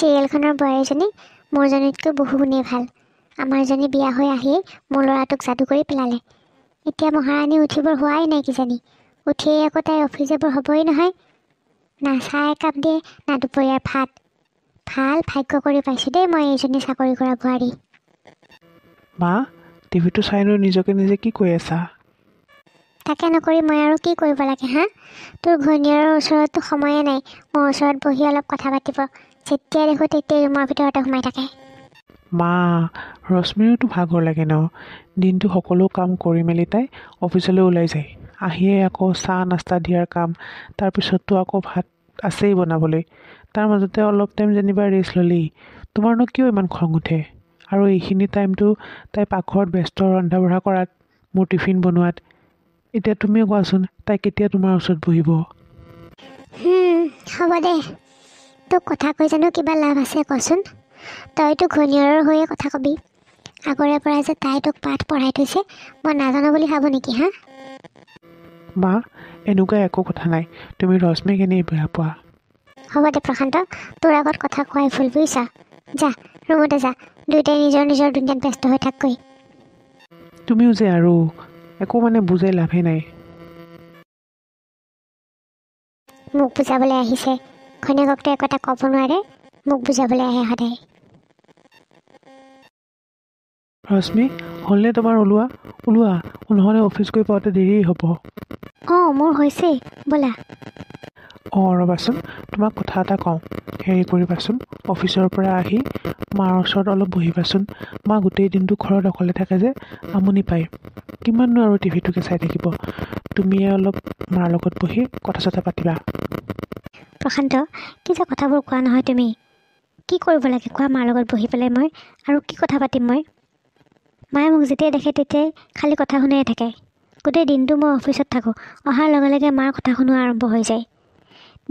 চিৰিয়েলখনৰ বোৱাৰীজনী মোৰজনীতকৈ বহু গুণেই ভাল। আমাৰজনী বিয়া হৈ আহিয়েই মোৰ ল'ৰাটোক যাদু কৰি পেলালে। এতিয়া মহাৰাণী উঠিবৰ হোৱাই নাই কিজানি। উঠিয়েই আকৌ তাই অফিচ যাবৰ হ'বই নহয়। না চাহ একাপ দিয়ে না দুপৰীয়াৰ ভাত। ভাল ভাগ্য কৰি পাইছোঁ দেই মই এইজনী চাকৰি কৰা বোৱাৰী। মা, টিভিটো চাইনো নিজকে নিজে কি কৈ আছা? তাকে নকৰি মই আৰু কি কৰিব লাগে হা? তোৰ ঘৈণীয়েৰৰ ওচৰতো সময়ে নাই মোৰ ওচৰত বহি অলপ কথা পাতিব। যেতিয়াই দেখোঁ তেতিয়াই ৰুমৰ ভিতৰতে সোমাই থাকে। মা, ৰশ্মিৰোতো ভাগৰ লাগে ন। দিনটো সকলো কাম কৰি মেলি তাই অফিচলৈ ওলাই যায়। আহিয়ে আকৌ চাহ নাস্তা দিয়াৰ কাম, তাৰপিছততো আকৌ ভাত আছেই বনাবলৈ। তাৰ মাজতে অলপ টাইম যেনিবা ৰেষ্ট ল'লেই। তোমাৰনো কিয় ইমান খং উঠে? আৰু এইখিনি টাইমটো তাই পাকঘৰত ব্যস্ত ৰন্ধা বঢ়া কৰাত, মোৰ টিফিন বনোৱাত। এতিয়া তুমিও কোৱাচোন, তাই কেতিয়া তোমাৰ ওচৰত বহিব? হ'ব দে। তোক কথা কৈ জানো কিবা লাভ আছে কচোন? তইতো ঘৈণীয়েৰৰ হৈয়ে কথা কবি। আগৰে পৰা যে তাই তোক পাঠ পঢ়াই থৈছে মই নাজানো বুলি ভাবোঁ নেকি হা? মা, এনেকুৱা একো কথা নাই। তুমি ৰশ্মিক এনেই বেয়া পোৱা। হ'ব দে প্ৰশান্ত, তোৰ আগত কথা কোৱাই ভুল বুজিছা। যা ৰুমতে যা, দুয়োটাই নিজৰ নিজৰ দুনিয়াত ব্যস্ত হৈ থাককৈ। তুমিও যে আৰু একো বুজাই লাভেই নাই। মোক বুজাবলৈ আহিছে। ঘৈণীয়েককতো একো এটা ক'ব নোৱাৰে, মোক বুজাবলৈ আহে সদায়। ৰশ্মি, হ'লনে তোমাৰ ওলোৱা? নহ'লে অফিচ গৈ পাওঁতে দেৰি হ'ব। মোৰ হৈছেই, ব'লা। ৰ'বাচোন, তোমাক কথা এটা কওঁ। হেৰি কৰিবাচোন, অফিচৰ পৰা আহি মাৰ ওচৰত অলপ বহিবাচোন। মা গোটেই দিনটো ঘৰত অকলে থাকে যে আমনি পায়। কিমাননো আৰু টিভিটোকে চাই থাকিব। তুমিয়ে অলপ মাৰ লগত বহি কথা চথা পাতিবা। প্ৰশান্ত, কি যে কথাবোৰ কোৱা নহয় তুমি। কি কৰিব লাগে কোৱা মাৰ লগত বহি পেলাই মই? আৰু কি কথা পাতিম মই? মায়ে মোক যেতিয়াই দেখে তেতিয়াই খালী কথা শুনাই থাকে। গোটেই দিনটো মই অফিচত থাকোঁ। অহাৰ লগে লগে মাৰ কথা শুনোৱা আৰম্ভ হৈ যায়।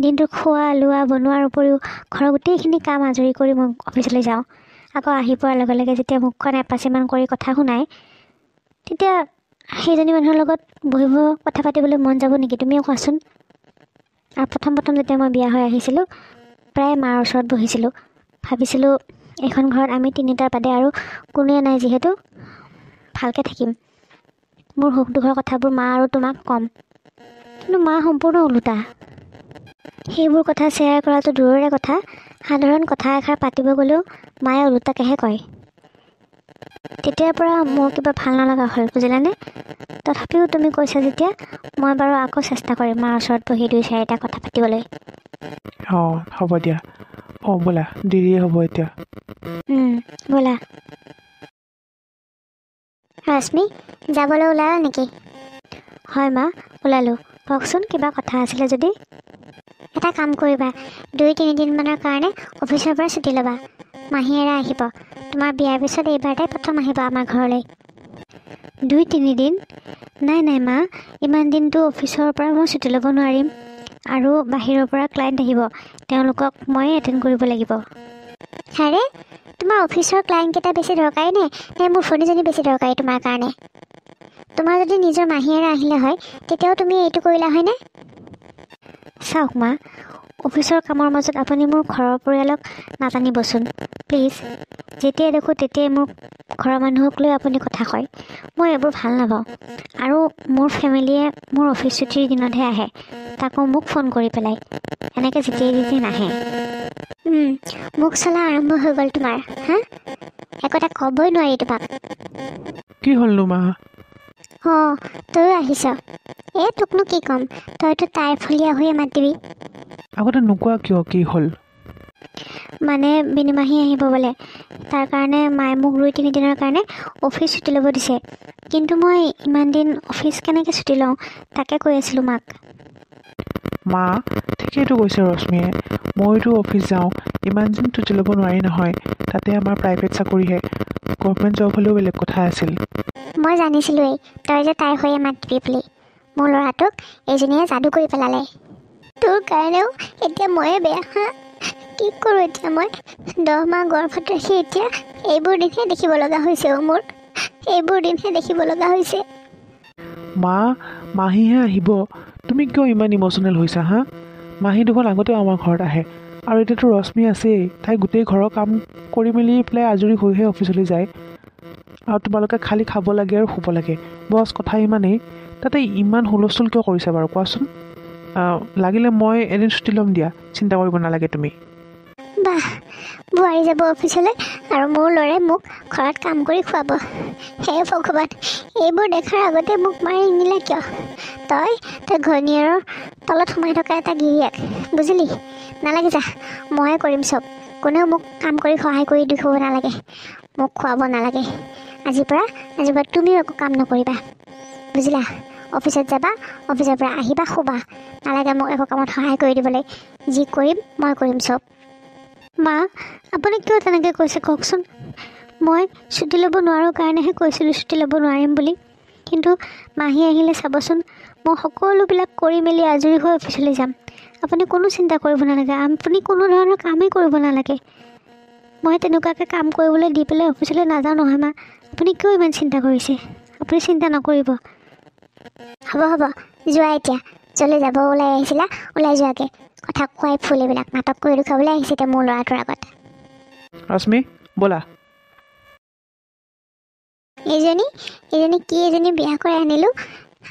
দিনটো খোৱা লোৱা বনোৱাৰ উপৰিও ঘৰৰ গোটেইখিনি কাম আজৰি কৰি মই অফিচলৈ যাওঁ। আকৌ আহি পোৱাৰ লগে লগে যেতিয়া মুখখন এপাচিমান কৰি কথা শুনাই, তেতিয়া সেইজনী মানুহৰ লগত বহিব কথা পাতিবলৈ মন যাব নেকি তুমিও কোৱাচোন? আৰু প্ৰথম যেতিয়া মই বিয়া হৈ আহিছিলোঁ, প্ৰায় মাৰ ওচৰত বহিছিলোঁ। ভাবিছিলোঁ এইখন ঘৰত আমি তিনিটাৰ বাদে আৰু কোনোৱে নাই, যিহেতু ভালকৈ থাকিম। মোৰ সুখ দুখৰ কথাবোৰ মা আৰু তোমাক ক'ম। কিন্তু মা সম্পূৰ্ণ ওলোটা। সেইবোৰ কথা শ্বেয়াৰ কৰাটো দূৰৰে কথা, সাধাৰণ কথা এষাৰ পাতিব গ'লেও মায়ে ওলোটাকেহে কয়। তেতিয়াৰ পৰা মোৰ কিবা ভাল নলগা হ'ল, বুজিলানে? তথাপিও তুমি কৈছা যেতিয়া মই বাৰু আকৌ চেষ্টা কৰিম মাৰ ওচৰত বহি 2-4টা কথা পাতিবলৈ। হ'ব দিয়া। ব'লা, দেৰিয়ে হ'ব এতিয়া। ব'লা। ৰশ্মি, যাবলৈ ওলালা নেকি? হয় মা, ওলালোঁ। কওকচোন, কিবা কথা আছিলে যদি? এটা কাম কৰিবা, 2-3 দিনমানৰ কাৰণে অফিচৰ পৰা ছুটি ল'বা। মাহীয়েৰা আহিব। তোমাৰ বিয়াৰ পিছত এইবাৰ তাই প্ৰথম আহিব আমাৰ ঘৰলৈ। 2-3 দিন? নাই মা, ইমান দিনটো অফিচৰ পৰা মই ছুটি ল'ব নোৱাৰিম। আৰু বাহিৰৰ পৰা ক্লাইণ্ট আহিব, তেওঁলোকক ময়ে এটেণ্ড কৰিব লাগিব। আৰে, তোমাৰ অফিচৰ ক্লাইণ্টকেইটা বেছি দৰকাৰী নে মোৰ ফণীজনী বেছি দৰকাৰী তোমাৰ কাৰণে? তোমাৰ যদি নিজৰ মাহীয়েৰা আহিলে হয় তেতিয়াও তুমি এইটো কৰিলা হয়নে? চাওক মা, অফিচৰ কামৰ মাজত আপুনি মোৰ ঘৰৰ পৰিয়ালক নাজানিবচোন প্লিজ। যেতিয়াই দেখোঁ তেতিয়াই মোৰ ঘৰৰ মানুহক লৈ আপুনি কথা কয়। মই এইবোৰ ভাল নাপাওঁ। আৰু মোৰ ফেমিলিয়ে মোৰ অফিচ ছুটিৰ দিনতহে আহে, তাকো মোক ফোন কৰি পেলাই। এনেকৈ যেতিয়াই নাহে। মোক চলা আৰম্ভ হৈ গ'ল তোমাৰ, হা? একো এটা ক'বই নোৱাৰি তোমাক। কি হ'লনো মা? তইও আহিছ। তোকনো কি ক'ম, তইতো তাইৰ ফলীয়া হৈয়ে মাতিবি। আগতে নোকোৱা কিয়, কি হ'ল? বিনিমাহী আহিব বোলে, তাৰ কাৰণে মায়ে মোক 2-3 দিনৰ কাৰণে অফিচ ছুটি ল'ব দিছে। কিন্তু মই ইমান দিন অফিচ কেনেকৈ ছুটি লওঁ তাকে কৈ আছিলোঁ মাক। মা, ঠিকেইতো কৈছে ৰশ্মিয়ে। মইতো অফিচ যাওঁ, ইমান দিন ছুটি ল'ব নোৱাৰি নহয়। তাতে আমাৰ প্ৰাইভেট চাকৰিহে, গভৰ্ণমেণ্ট জব হ'লেও বেলেগ কথা আছিল। মই জানিছিলোঁৱেই তই যে তাইৰ হৈয়ে মাতিবি বুলি। মোৰ ল'ৰাটোক এইজনীয়ে যাদু কৰি পেলালে। তোৰ কাৰণেও এতিয়া ময়ে বেয়া, হা? কি কৰোঁ এতিয়া মই? 10 মাহ গৰ্ভত ৰাখি এতিয়া এইবোৰ দিনহে দেখিব লগা হৈছে। মোৰ এইবোৰ দিনহে দেখিব লগা হৈছে। মা, মাহীহে আহিব, তুমি কিয় ইমান ইম'চনেল হৈছা হা? মাহী দেখোন আগতেও আমাৰ ঘৰত আহে, আৰু এতিয়াতো ৰশ্মি আছেই, তাই গোটেই ঘৰৰ কাম কৰি মেলি পেলাই আজৰি হৈহে অফিচলৈ যায়। আৰু তোমালোকে খালী খাব লাগে আৰু শুব লাগে, বছ কথা ইমানেই। তাতে ইমান হুলস্থুল কিয় কৰিছা বাৰু কোৱাচোন? লাগিলে মই এদিন ছুটি ল'ম দিয়া, চিন্তা কৰিব নালাগে তুমি। বাহ, বোৱাৰী যাব অফিচলৈ আৰু মোৰ ল'ৰাই মোক ঘৰত কাম কৰি খুৱাব। হে ভগৱান, এইবোৰ দেখাৰ আগতে মোক মাৰি নিলে কিয়? তই ঘৈণীয়েৰৰ তলত সোমাই থকা এটা গিৰিয়েক, বুজিলি? নালাগে যা, ময়ে কৰিম চব। কোনেও মোক কাম কৰি সহায় কৰি দেখুৱাব নালাগে, মোক খুৱাব নালাগে। আজিৰ পৰা তুমিও একো কাম নকৰিবা, বুজিলা? অফিচত যাবা, অফিচৰ পৰা আহিবা, শুবা। নালাগে মোক একো কামত সহায় কৰি দিবলৈ। যি কৰিম মই কৰিম চব। মা, আপুনি কিয় তেনেকৈ কৈছে কওকচোন? মই ছুটি ল'ব নোৱাৰোঁ কাৰণেহে কৈছিলোঁ ছুটি ল'ব নোৱাৰিম বুলি। কিন্তু মাহী আহিলে চাবচোন, মই সকলোবিলাক কৰি মেলি আজৰি হৈ অফিচলৈ যাম। আপুনি কোনো চিন্তা কৰিব নালাগে, আপুনি কোনো ধৰণৰ কামেই কৰিব নালাগে। মই তেনেকুৱাকৈ কাম কৰিবলৈ দি পেলাই অফিচলৈ নাযাওঁ নহয় মা। আপুনি কিয় ইমান চিন্তা কৰিছে? আপুনি চিন্তা নকৰিব। হ'ব, যোৱা এতিয়া। য'লৈ যাব ওলাই আহিছিলা, ওলাই যোৱাকৈ। কথা কোৱাই ফুল এইবিলাক নাটক কৰি দেখুৱাবলৈ আহিছে এতিয়া মোৰ ল'ৰাটোৰ আগত। ৰশ্মি ব'লা। এজনী বিয়া কৰাই আনিলোঁ।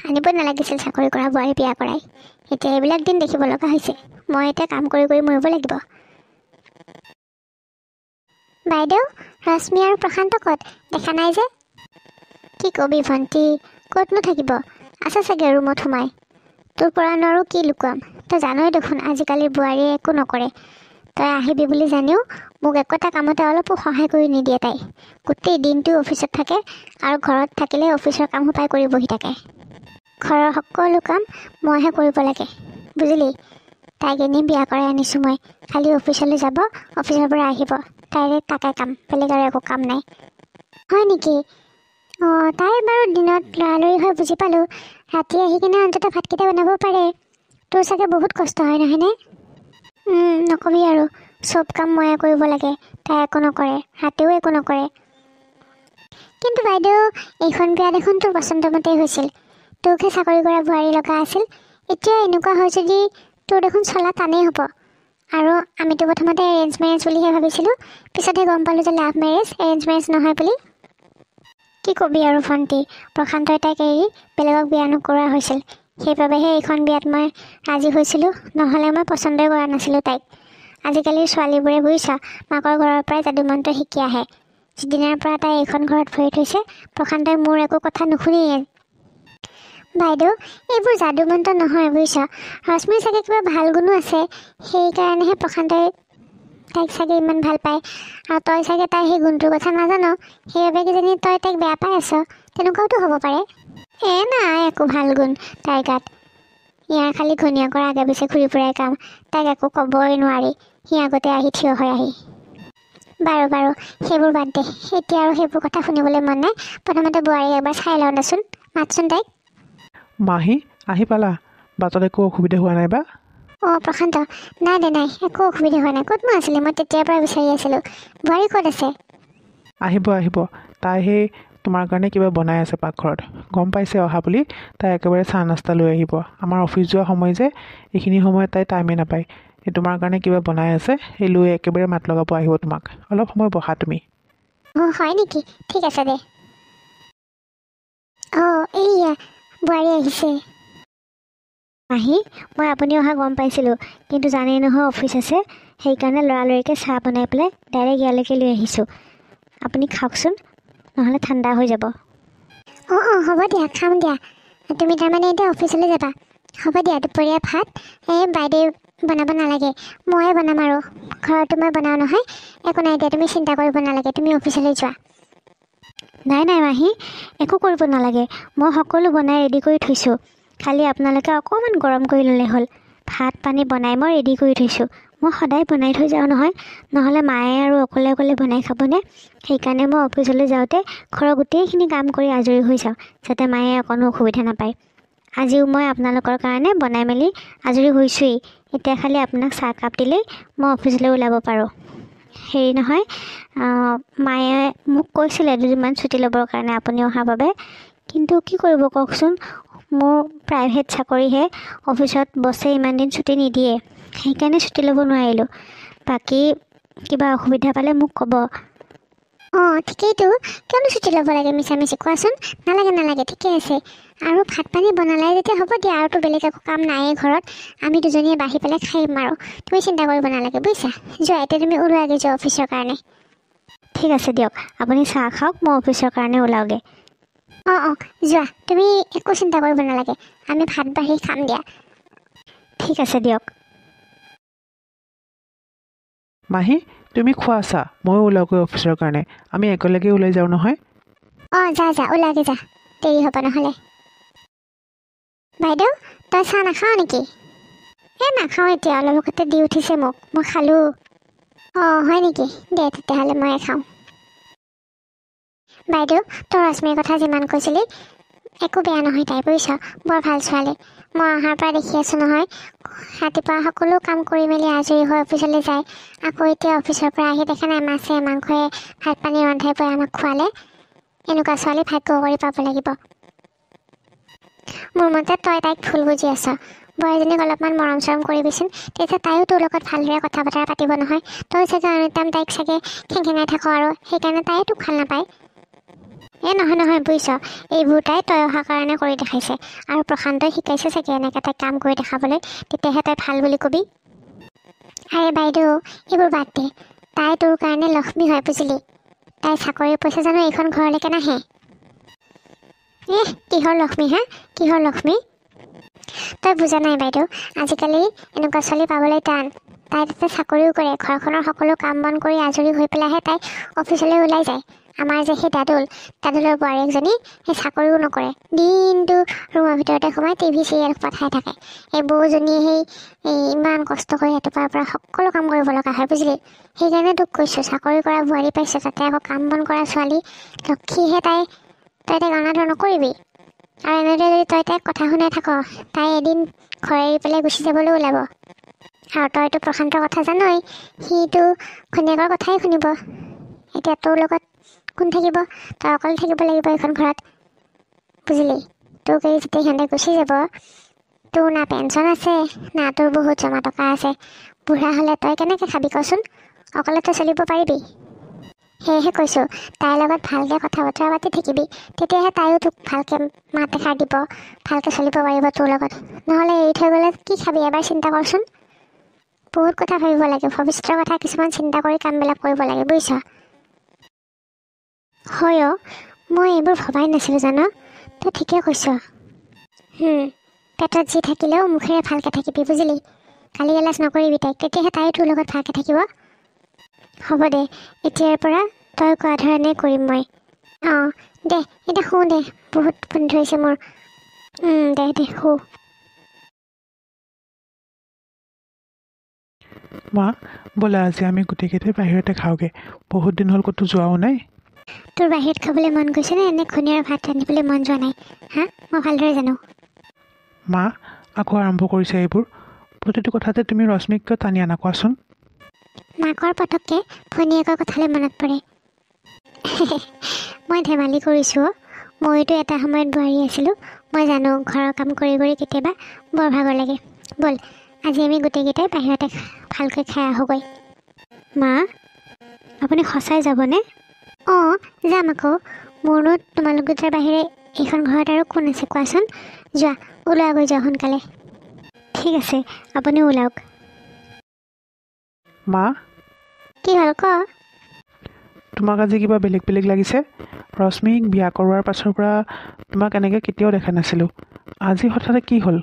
আনিব নালাগিছিল চাকৰি কৰা বোৱাৰী বিয়া কৰাই। এতিয়া এইবিলাক দিন দেখিব লগা হৈছে। মই এতিয়া কাম কৰি মৰিব লাগিব। বাইদেউ, ৰশ্মি আৰু প্ৰশান্ত ক'ত? দেখা নাই যে। কি কবি ভণ্টি, ক'তনো থাকিব? আছে চাগে ৰুমত সোমাই। তোৰ পৰা নোৱাৰো কি লুকুৱাম? তই জানই দেখোন আজিকালি বোৱাৰীয়ে একো নকৰে। তই আহিবি বুলি জানিও মোক একোটা কামতে অলপো সহায় কৰি নিদিয়ে তাই। গোটেই দিনটো অফিচত থাকে আৰু ঘৰত থাকিলে অফিচৰ কাম সোপাই কৰি বহি থাকে। ঘৰৰ সকলো কাম মইহে কৰিব লাগে, বুজিলি? তাইক এনেই বিয়া কৰাই আনিছোঁ মই। খালি অফিচলৈ যাব, অফিচৰ পৰা আহিব। তাইৰে তাকে কাম, বেলেগ আৰু একো কাম নাই। হয় নেকি? তাই বাৰু দিনত লৰালৰি হৈ বুজি পালোঁ। ৰাতি আহি কিনে অন্ততঃ ভাতকেইটা বনাব পাৰে। তোৰ চাগে বহুত কষ্ট হয় নহয়নে? নকবি আৰু, চব কাম ময়ে কৰিব লাগে। তাই একো নকৰে, ৰাতিও একো নকৰে। কিন্তু বাইদেউ, এইখন বিয়া দেখোন তোৰ পচন্দ মতেই হৈছিল। তোকহে চাকৰি কৰা বোৱাৰী লগা আছিল। এতিয়া এনেকুৱা হয় যদি তোৰ দেখোন চলা টানেই হ'ব। আৰু আমিতো প্ৰথমতে এৰেঞ্জ মেৰেজ বুলিহে ভাবিছিলোঁ, পিছতহে গম পালোঁ যে লাভ মেৰেজ, এৰেঞ্জ মেৰেজ নহয় বুলি। কি কবি আৰু ভণ্টি, প্ৰশান্তই তাইক এৰি বেলেগক বিয়া নকৰোৱা হৈছিল। সেইবাবেহে এইখন বিয়াত মই ৰাজি হৈছিলোঁ, নহ'লে মই পচন্দই কৰা নাছিলোঁ তাইক। আজিকালিৰ ছোৱালীবোৰে বুজিছা, মাকৰ ঘৰৰ পৰাই যাদু মন্ত্ৰ শিকি আহে। যিদিনাৰ পৰা তাই এইখন ঘৰত ভৰি থৈছে, প্ৰশান্তই মোৰ একো কথা নুশুনিয়ে। বাইদেউ, এইবোৰ যাদু মন্ত্ৰ নহয় বুজিছা। ৰশ্মিৰ চাগে কিবা ভাল গুণো আছে, সেইকাৰণেহে প্ৰশান্তই তাইক চাগে ইমান ভাল পায়। আৰু তই চাগে তাই সেই গুণটোৰ কথা নাজান, সেইবাবে কিজানি তই তাইক বেয়া পাই আছ। তেনেকুৱাওতো হ'ব পাৰে। নাই একো ভাল গুণ তাইৰ গাত। ইয়াৰ খালি ঘৈণীয়েকৰ আগে পিছে ঘূৰি ফুৰাই কাম। তাইক একো ক'বই নোৱাৰি, সি আগতে আহি থিয় হয় আহি। বাৰু সেইবোৰ বাদ দে, এতিয়া আৰু সেইবোৰ কথা শুনিবলৈ মন নাই। প্ৰথমতে বোৱাৰীক এবাৰ চাই লওঁ দেচোন, মাতচোন তাইক। মাহী আহি পালা? বাটত একো অসুবিধা হোৱা নাই বা? প্ৰশান্ত, নাই একো অসুবিধা হোৱা নাই। ক'তনো আছিলে? মই তেতিয়াৰ পৰা বিচাৰি আছিলোঁ। বোৱাৰী ক'ত আছে? আহিব, তাই সেই তোমাৰ কাৰণে কিবা বনাই আছে পাকঘৰত। গম পাইছে অহা বুলি, তাই একেবাৰে চাহ নাস্তা লৈ আহিব। আমাৰ অফিচ যোৱা সময় যে, এইখিনি সময়ত তাই টাইমেই নাপায়। এই তোমাৰ কাৰণে কিবা বনাই আছে, সেই লৈ একেবাৰে মাত লগাব আহিব তোমাক। অলপ সময় বহা তুমি। হয় নেকি? ঠিক আছে দে। এইয়া বোৱাৰী আহিছে। আহি মই আপুনি অহা গম পাইছিলোঁ, কিন্তু জানেই নহয় অফিচ আছে, সেইকাৰণে লৰালৰিকৈ চাহ বনাই পেলাই ডাইৰেক্ট ইয়ালৈকে লৈ আহিছোঁ। আপুনি খাওকচোন, নহ'লে ঠাণ্ডা হৈ যাব। হ'ব দিয়া, খাম দিয়া। তুমি তাৰমানে এতিয়া অফিচলৈ যাবা? হ'ব দিয়া, দুপৰীয়া ভাত বাইদেউ বনাব নালাগে, ময়ে বনাম। আৰু ঘৰতো মই বনাওঁ নহয়, একো নাই দিয়া, তুমি চিন্তা কৰিব নালাগে। তুমি অফিচলৈ যোৱা। নাই মাহী, একো কৰিব নালাগে। মই সকলো বনাই ৰেডি কৰি থৈছোঁ। খালি আপোনালোকে অকণমান গৰম কৰি ল'লে হ'ল। ভাত পানী বনাই মই ৰেডি কৰি থৈছোঁ। মই সদায় বনাই থৈ যাওঁ নহয়, নহ'লে মায়ে আৰু অকলে বনাই খাবনে? সেইকাৰণে মই অফিচলৈ যাওঁতে ঘৰৰ গোটেইখিনি কাম কৰি আজৰি হৈ যাওঁ, যাতে মায়ে অকণো অসুবিধা নাপায়। আজিও মই আপোনালোকৰ কাৰণে বনাই মেলি আজৰি হৈছোঁৱেই। এতিয়া খালি আপোনাক চাহকাপ দিলেই মই অফিচলৈ ওলাব পাৰোঁ। হেৰি নহয়, মায়ে মোক কৈছিলে দুদিনমান ছুটি ল'বৰ কাৰণে আপুনি অহাৰ বাবে, কিন্তু কি কৰিব কওকচোন, মোৰ প্ৰাইভেট চাকৰিহে, অফিচত বছে ইমান দিন ছুটি নিদিয়ে, সেইকাৰণে ছুটি ল'ব নোৱাৰিলোঁ। বাকী কিবা অসুবিধা পালে মোক ক'ব। অঁ ঠিকেইতো, কিয়নো ছুটি ল'ব লাগে মিছামিছি কোৱাচোন? নালাগে ঠিকেই আছে। আৰু ভাত পানী বনালে যেতিয়া হ'ব দিয়া, আৰুতো বেলেগ একো কাম নায়েই ঘৰত, আমি দুজনীয়ে বাঢ়ি পেলাই খাইম আৰু। তুমি চিন্তা কৰিব নালাগে বুজিছা। যোৱা এতিয়া তুমি ওলোৱাগৈ যোৱা অফিচৰ কাৰণে। ঠিক আছে দিয়ক, আপুনি চাহ খাওক, মই অফিচৰ কাৰণে ওলাওগৈ। অঁ যোৱা, তুমি একো চিন্তা কৰিব নালাগে, আমি ভাত বাঢ়ি খাম দিয়া। ঠিক আছে দিয়ক। মাহী, তুমি খোৱা আছা, ময়ো ওলাওগৈ অফিচৰ কাৰণে। আমি একেলগে ওলাই যাওঁ নহয়। অঁ যা ওলাগে যা, দেৰি হ'ব নহ'লে। বাইদেউ, তই চাহ নাখাৱ নেকি? নাখাওঁ এতিয়া, অলপ আগতে দি উঠিছে মোক, মই খালোঁ। অঁ হয় নেকি? দে তেতিয়াহ'লে ময়ে খাওঁ। বাইদেউ, তই ৰশ্মিৰ কথা যিমান কৈছিলি, একো বেয়া নহয় তাই বুজিছ, বৰ ভাল ছোৱালী। মই অহাৰ পৰা দেখি আছোঁ নহয়, ৰাতিপুৱা সকলো কাম কৰি মেলি আজৰি হৈ অফিচলৈ যায়। আকৌ এতিয়া অফিচৰ পৰা আহি দেখা নাই মাছে মাংসয়ে ভাত পানী ৰন্ধাই পৰাই আমাক খোৱালে। এনেকুৱা ছোৱালী ভাগ্য কৰি পাব লাগিব। মোৰ মতে তই তাইক ভুল বুজি আছ। বোৱাৰীজনীক অলপমান মৰম চৰম কৰিবিচোন, তেতিয়া তাইও তোৰ লগত ভালদৰে কথা বতৰা পাতিব নহয়। তই চাগে anytime তাইক চাগে খেংখেঙাই থাক আৰু সেইকাৰণে তাইও তোক ভাল নাপায়। নহয় বুজিছ, এইবোৰ তই অহাৰ কাৰণে কৰি দেখাইছে, আৰু প্ৰশান্তই শিকাইছে চাগে এনেকৈ তাইক কাম কৰি দেখাবলৈ, তেতিয়াহে তই ভাল বুলি কবি। আৰে বাইদেউ, এইবোৰ বাদ দে, তাই তোৰ কাৰণে লক্ষ্মী হয় বুজিলি। তাই চাকৰিৰ পইচা জানো এইখন ঘৰলৈকে নাহে? কিহৰ লক্ষ্মী হা, কিহৰ লক্ষ্মী? তই বুজা নাই বাইদেউ, আজিকালি এনেকুৱা ছোৱালী পাবলৈ টান। তাই তাতে চাকৰিও কৰে, ঘৰখনৰ সকলো কাম বন কৰি আজৰি হৈ পেলাইহে তাই অফিচলৈ ওলাই যায়। আমাৰ যে সেই দাদুলৰ বোৱাৰীয়েকজনী, সেই চাকৰিও নকৰে, দিনটো ৰুমৰ ভিতৰতে সোমাই টিভি চিৰিয়েল পঠাই থাকে। এই বৌজনীয়ে ইমান কষ্ট কৰি ৰাতিপুৱাৰ পৰা সকলো কাম কৰিব লগা হয় বুজিলি। সেইকাৰণে তোক কৈছোঁ, চাকৰি কৰা বোৱাৰী পাইছোঁ, তাতে আকৌ কাম বন কৰা ছোৱালী লক্ষীহে তই তাইক অনাদৰ নকৰিবি। আৰু এনেদৰে যদি তই তাইক কথা শুনাই থাক, তাই এদিন ঘৰ এৰি পেলাই গুচি যাবলৈ ওলাব। আৰু তইতো প্ৰশান্তৰ কথা জানই, সিটো ঘৈণীয়েকৰ কথাই শুনিব। এতিয়া তোৰ লগত কোন থাকিব? তই অকলে থাকিব লাগিব এইখন ঘৰত বুজিলি। তোক এই যেতিয়া সিহঁতে গুচি যাব, তোৰ না পেঞ্চন আছে, না তোৰ বহুত জমা টকা আছে। বুঢ়া হ'লে তই কেনেকৈ খাবি কচোন? অকলে তই চলিব পাৰিবি? সেয়েহে কৈছোঁ, তাইৰ লগত ভালকৈ কথা বতৰা পাতি থাকিবি, তেতিয়াহে তাইও তোক ভালকৈ মাত এষাৰ দিব, ভালকৈ চলিব পাৰিব তোৰ লগত। নহ'লে এৰি থৈ গ'লে কি খাবি এবাৰ চিন্তা কৰচোন। বহুত কথা ভাবিব লাগে, ভৱিষ্যতৰ কথা কিছুমান চিন্তা কৰি কামবিলাক কৰিব লাগে বুজিছ। হয় মই এইবোৰ ভবাই নাছিলোঁ জান, তই ঠিকে কৈছ। পেটত যি থাকিলেও মুখেৰে ভালকৈ থাকিবি বুজিলি। গালি গালাজ নকৰিবি তাইক, তেতিয়াহে তাইও তোৰ লগত ভালকৈ থাকিব। হ'ব দে, এতিয়াৰ পৰা তই কোৱা ধৰণে কৰিম মই। অঁ দে এতিয়া শু দে, বহুত টোপনি ধৰিছে মোৰ। দে শু। মা, ব'লা আজি আমি গোটেইকেইটাই বাহিৰতে খাওঁগৈ, বহুত দিন হ'ল ক'তো যোৱাও নাই। তোৰ বাহিৰত খাবলৈ মন গৈছেনে, এনে ঘৈণীয়াৰ ভাত ৰান্ধিবলৈ মন যোৱা নাই হা? মই ভালদৰে জানো। মা, আকৌ আৰম্ভ কৰিছে এইবোৰ। প্ৰতিটো কথাতে তুমি ৰশ্মিক কিয় টানি আনা কোৱাচোন? মাকৰ পটককৈ ভৈণীয়েকৰ কথালৈ মনত পৰে। মই ধেমালি কৰিছোঁ। ময়োতো এটা সময়ত বোৱাৰী আছিলোঁ। মই জানো ঘৰৰ কাম কৰি কৰি কেতিয়াবা বৰ ভাগৰ লাগে। ব'ল আজি আমি গোটেইকেইটাই বাহিৰতে ভালকৈ খাই আহোঁগৈ। মা, আপুনি সঁচাই যাবনে? অঁ যাম আকৌ, মোৰনো তোমালোক দুটাৰ বাহিৰে এইখন ঘৰত আৰু কোন আছে কোৱাচোন। যোৱা ওলোৱাগৈ যোৱা সোনকালে। ঠিক আছে, আপুনি ওলাওক। মা, কি হ'ল ক? তোমাক আজি কিবা বেলেগ বেলেগ লাগিছে। ৰশ্মিক বিয়া কৰোৱাৰ পাছৰ পৰা তোমাক এনেকৈ কেতিয়াও দেখা নাছিলোঁ। আজি হঠাতে কি হ'ল?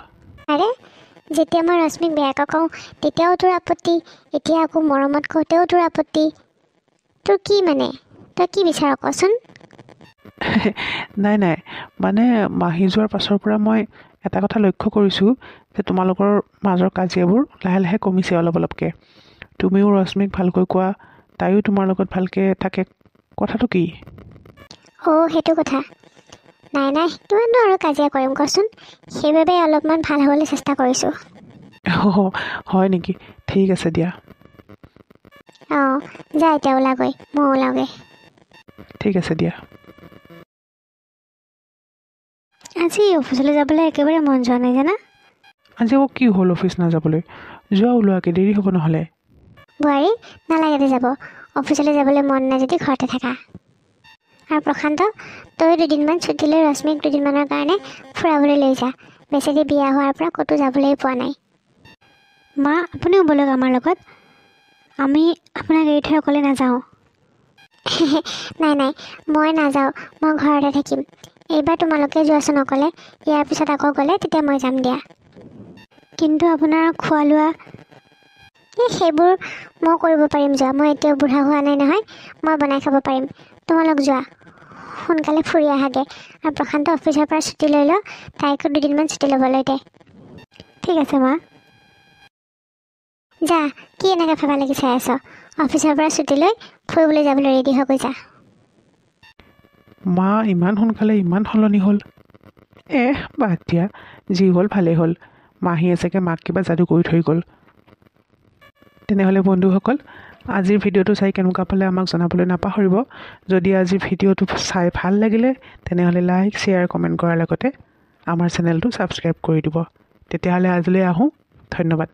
আৰে, যেতিয়া মই ৰশ্মিক বেয়াকৈ কওঁ তেতিয়াও তোৰ আপত্তি, এতিয়া আকৌ মৰমত কওঁতেও তোৰ আপত্তি। তোৰ কি মানে, তই কি বিচাৰ কচোন? নাই মানে মাহী যোৱাৰ পাছৰ পৰা মই এটা কথা লক্ষ্য কৰিছোঁ যে তোমালোকৰ মাজৰ কাজিয়াবোৰ লাহে লাহে কমিছে অলপকৈ। তুমিও ৰশ্মিক ভালকৈ কোৱা, তাইও তোমাৰ লগত ভালকৈ থাকে। কথাটো কি? সেইটো কথা। নাই কিমাননো আৰু কাজিয়া কৰিম কচোন। সেইবাবে অলপমান ভাল হ'বলৈ চেষ্টা কৰিছোঁ। হয় নেকি? ঠিক আছে দিয়া। অঁ যা এতিয়া ওলাগৈ, মই ওলাওগৈ। ঠিক আছে দিয়া। আজি অফিচলৈ যাবলৈ একেবাৰে মন যোৱা নাই জানা। আজি আকৌ কি হ'ল অফিচ নাযাবলৈ? যোৱা ওলোৱাকৈ দেৰি হ'ব নহ'লে। বোৱাৰী নালাগে যাব, অফিচলৈ যাবলৈ মন নাই যদি ঘৰতে থাকা। আৰু প্ৰশান্ত, তই দুদিনমান ছুটী লৈ ৰশ্মিক দুদিনমানৰ কাৰণে ফুৰাবলৈ লৈ যা। বেছিদি বিয়া হোৱাৰ পৰা ক'তো যাবলৈ পোৱা নাই। মা, আপুনিও ব'লক আমাৰ লগত, আমি আপোনাক এৰি থৈ অকলে নাযাওঁ। নাই নাই, মই নাযাওঁ, মই ঘৰতে থাকিম। এইবাৰ তোমালোকে যোৱাচোন অকলে, ইয়াৰ পিছত আকৌ গ'লে তেতিয়া মই যাম দিয়া। কিন্তু আপোনাৰ খোৱা লোৱা সেইবোৰ মই কৰিব পাৰিম। যোৱা, মই এতিয়াও বুঢ়া হোৱা নাই নহয়, মই বনাই খাব পাৰিম। তোমালোক যোৱা, সোনকালে ফুৰি আহাগৈ। আৰু প্ৰশান্ত অফিচৰ পৰা ছুটী লৈ লওঁ, তাইকো দুদিনমান ছুটী ল'বলৈ দে। ঠিক আছে মা। যা, কি এনেকৈ ফেবালৈকে চাই আছ? অফিচৰ পৰা ছুটী লৈ ফুৰিবলৈ যাবলৈ ৰেডি হৈ গৈ যা। মা ইমান সোনকালে ইমান সলনি হ'ল। বাদ দিয়া, যি হ'ল ভালেই হ'ল। মাহীয়ে চাগে মাক কিবা যাদু কৰি থৈ গ'ল। তেনেহ'লে বন্ধুসকল, আজিৰ ভিডিঅ'টো চাই কেনেকুৱা পালে আমাক জনাবলৈ নাপাহৰিব। যদি আজিৰ ভিডিঅ'টো চাই ভাল লাগিলে তেনেহ'লে লাইক, শ্বেয়াৰ, কমেণ্ট কৰাৰ লগতে আমাৰ চেনেলটো ছাবস্ক্ৰাইব কৰি দিব। তেতিয়াহ'লে আজিলৈ আহোঁ, ধন্যবাদ।